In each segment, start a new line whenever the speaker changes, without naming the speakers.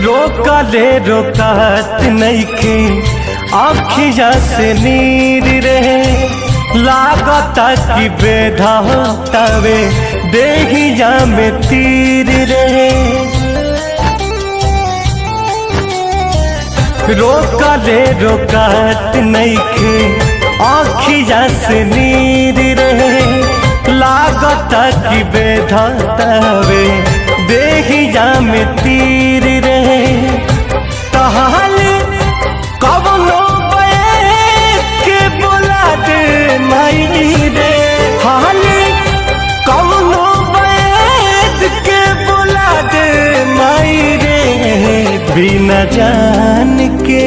रोकले रोकात नइखे आँखिया से नीर रहे लागता कि बेधातावे देहिया में तीर रहे। रोकले रोकात नइखे आँखिया से नीर रहे लागता कि बेधातावे देहिया में तीर रहे। तहाले कवनो बैठ के बोला दे माई रे, हाले कवनो बैठ के बोला दे माई रे। बिना जान के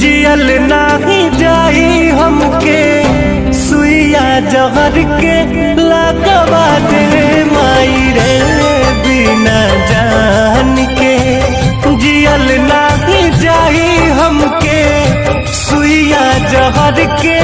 जियल नाही जाई हमके सुइया जहर के लगवा दे माई रे। बिना जान के जियल नाही जाई हमके सुइया जहर के